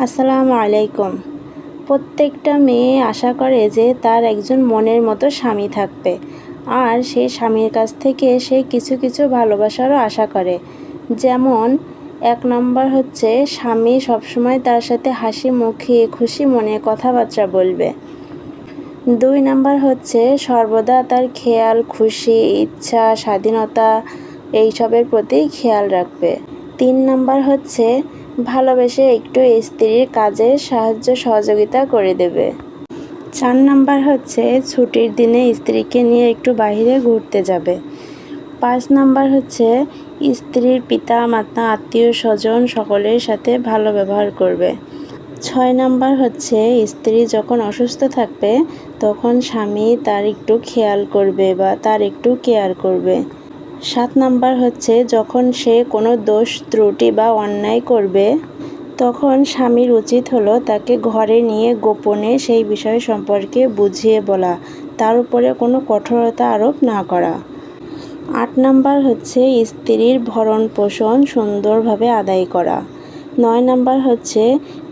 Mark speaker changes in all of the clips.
Speaker 1: আসসালামু আলাইকুম। প্রত্যেকটা মেয়ে আশা করে যে তার একজন মনের মতো স্বামী থাকবে, আর সেই স্বামীর কাছ থেকে সে কিছু কিছু ভালোবাসারও আশা করে। যেমন ১ নম্বর হচ্ছে স্বামী সবসময় তার সাথে হাসি মুখে খুশি মনে কথাবার্তা বলবে। ২ নাম্বার হচ্ছে সর্বদা তার খেয়াল, খুশি, ইচ্ছা, স্বাধীনতা এইসবের প্রতি খেয়াল রাখবে। ৩ নাম্বার হচ্ছে ভালোবেসে একটু স্ত্রীর কাজে সাহায্য সহযোগিতা করে দেবে। ৪ নাম্বার হচ্ছে ছুটির দিনে স্ত্রীকে নিয়ে একটু বাইরে ঘুরতে যাবে। ৫ নাম্বার হচ্ছে স্ত্রীর পিতা মাতা আত্মীয় স্বজন সকলের সাথে ভালো ব্যবহার করবে। ৬ নাম্বার হচ্ছে স্ত্রী যখন অসুস্থ থাকবে তখন স্বামী তার একটু খেয়াল করবে বা তার একটু কেয়ার করবে। ৭ নাম্বার হচ্ছে যখন সে কোনো দোষ ত্রুটি বা অন্যায় করবে তখন স্বামীর উচিত হলো তাকে ঘরে নিয়ে গোপনে সেই বিষয় সম্পর্কে বুঝিয়ে বলা, তার উপরে কোনো কঠোরতা আরোপ না করা। ৮ নাম্বার হচ্ছে স্ত্রীর ভরণ পোষণ সুন্দরভাবে আদায় করা। ৯ নাম্বার হচ্ছে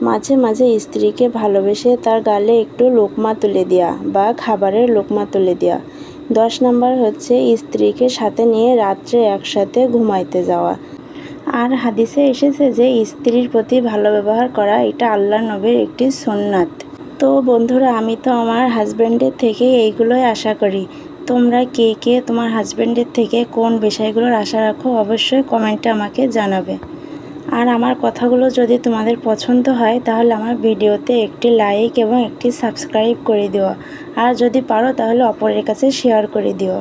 Speaker 1: মাঝে মাঝে স্ত্রীকে ভালোবেসে তার গালে একটু লোকমা তুলে দেওয়া বা খাবারের লোকমা তুলে দেওয়া। ১০ নাম্বার হচ্ছে স্ত্রীকে সাথে নিয়ে রাত্রে একসাথে ঘুমাইতে যাওয়া। আর হাদিসে এসেছে যে স্ত্রীর প্রতি ভালো ব্যবহার করা এটা আল্লাহর নবীর একটি সুন্নাত। তো বন্ধুরা, আমি তো আমার হাজব্যান্ডের থেকে এইগুলোই আশা করি। তোমরা কে কে তোমার হাজব্যান্ডের থেকে কোন বিষয়গুলোর আশা রাখো অবশ্যই কমেন্টে আমাকে জানাবে। আর আমার কথাগুলো যদি তোমাদের পছন্দ হয় তাহলে আমার ভিডিওতে একটি লাইক এবং একটি সাবস্ক্রাইব করে দিও। আর যদি পারো তাহলে অপরের কাছে শেয়ার করে দিও।